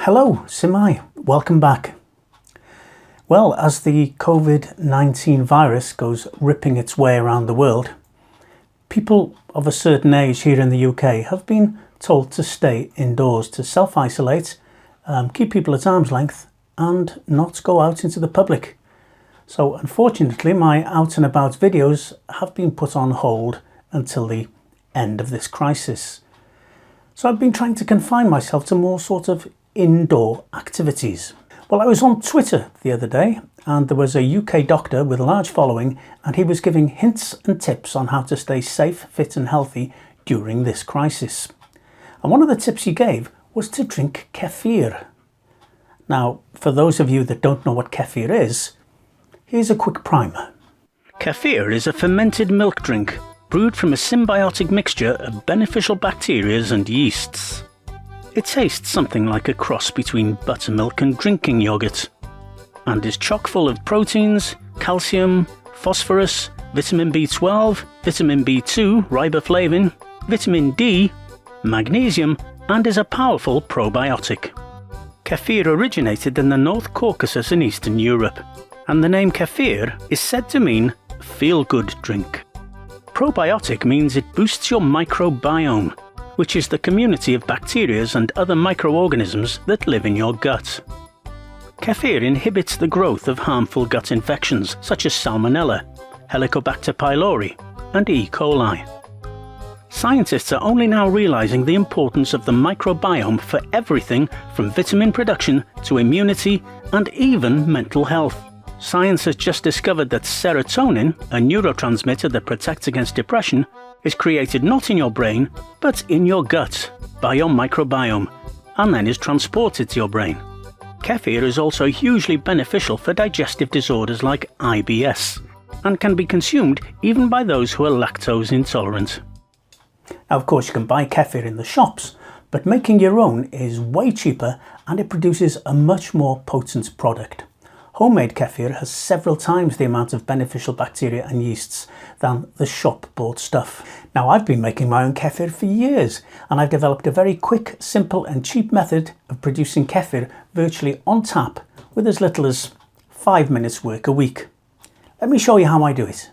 Hello, Simai, welcome back. Well, as the COVID-19 virus goes ripping its way around the world, people of a certain age here in the UK have been told to stay indoors, to self-isolate, keep people at arm's length and not go out into the public. So unfortunately, my out and about videos have been put on hold until the end of this crisis. So I've been trying to confine myself to more sort of indoor activities. Well, I was on Twitter the other day and there was a UK doctor with a large following and he was giving hints and tips on how to stay safe, fit and healthy during this crisis. And one of the tips he gave was to drink kefir. Now, for those of you that don't know what kefir is, here's a quick primer. Kefir is a fermented milk drink brewed from a symbiotic mixture of beneficial bacteria and yeasts. It tastes something like a cross between buttermilk and drinking yogurt, and is chock full of proteins, calcium, phosphorus, vitamin B12, vitamin B2, riboflavin, vitamin D, magnesium, and is a powerful probiotic. Kefir originated in the North Caucasus in Eastern Europe, and the name kefir is said to mean feel-good drink. Probiotic means it boosts your microbiome, which is the community of bacteria and other microorganisms that live in your gut. Kefir inhibits the growth of harmful gut infections such as Salmonella, Helicobacter pylori, and E. coli. Scientists are only now realizing the importance of the microbiome for everything from vitamin production to immunity and even mental health. Science has just discovered that serotonin, a neurotransmitter that protects against depression, is created not in your brain, but in your gut, by your microbiome, and then is transported to your brain. Kefir is also hugely beneficial for digestive disorders like IBS, and can be consumed even by those who are lactose intolerant. Now, of course, you can buy kefir in the shops, but making your own is way cheaper and it produces a much more potent product. Homemade kefir has several times the amount of beneficial bacteria and yeasts than the shop-bought stuff. Now, I've been making my own kefir for years and I've developed a very quick, simple and cheap method of producing kefir virtually on tap with as little as 5 minutes work a week. Let me show you how I do it.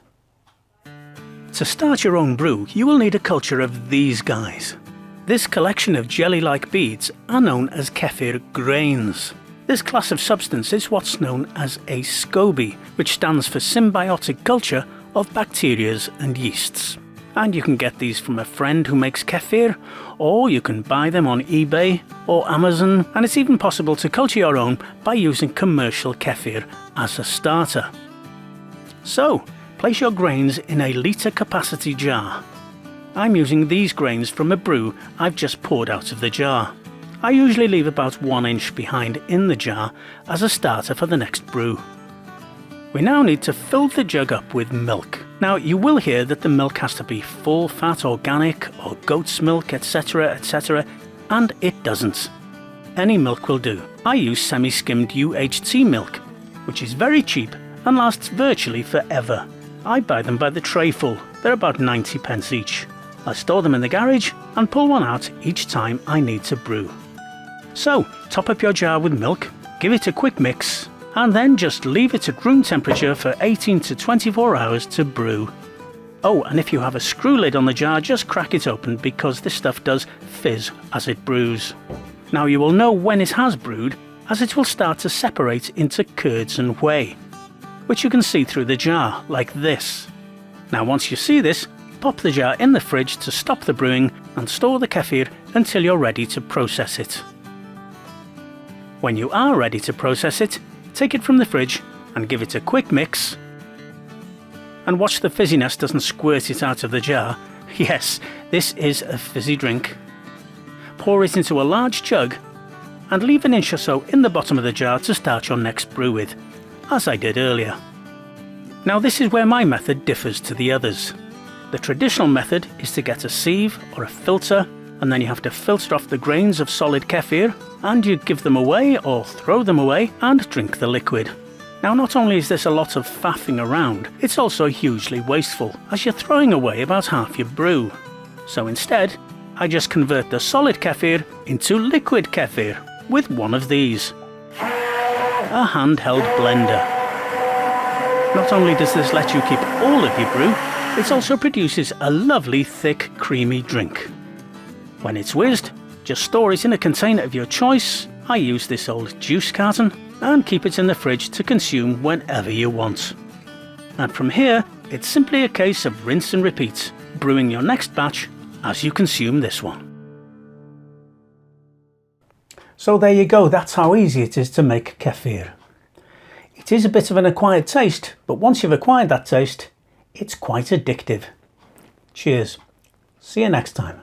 To start your own brew, you will need a culture of these guys. This collection of jelly-like beads are known as kefir grains. This class of substance is what's known as a SCOBY, which stands for symbiotic culture of bacteria and yeasts. And you can get these from a friend who makes kefir, or you can buy them on eBay or Amazon, and it's even possible to culture your own by using commercial kefir as a starter. So, place your grains in a litre capacity jar. I'm using these grains from a brew I've just poured out of the jar. I usually leave about 1 inch behind in the jar as a starter for the next brew. We now need to fill the jug up with milk. Now, you will hear that the milk has to be full fat organic or goat's milk, etc, etc, and it doesn't. Any milk will do. I use semi-skimmed UHT milk, which is very cheap and lasts virtually forever. I buy them by the trayful. They're about 90p each. I store them in the garage and pull one out each time I need to brew. So, top up your jar with milk, give it a quick mix, and then just leave it at room temperature for 18 to 24 hours to brew. Oh, and if you have a screw lid on the jar, just crack it open because this stuff does fizz as it brews. Now you will know when it has brewed, as it will start to separate into curds and whey, which you can see through the jar, like this. Now once you see this, pop the jar in the fridge to stop the brewing and store the kefir until you're ready to process it. When you are ready to process it, take it from the fridge and give it a quick mix. And watch the fizziness doesn't squirt it out of the jar. Yes, this is a fizzy drink. Pour it into a large jug and leave an inch or so in the bottom of the jar to start your next brew with, as I did earlier. Now this is where my method differs to the others. The traditional method is to get a sieve or a filter, and then you have to filter off the grains of solid kefir, and you give them away or throw them away and drink the liquid. Now not only is this a lot of faffing around, it's also hugely wasteful, as you're throwing away about half your brew. So instead, I just convert the solid kefir into liquid kefir, with one of these, a handheld blender. Not only does this let you keep all of your brew, it also produces a lovely thick creamy drink. When it's whizzed, just store it in a container of your choice. I use this old juice carton and keep it in the fridge to consume whenever you want. And from here, it's simply a case of rinse and repeat, brewing your next batch as you consume this one. So there you go, that's how easy it is to make kefir. It is a bit of an acquired taste, but once you've acquired that taste, it's quite addictive. Cheers. See you next time.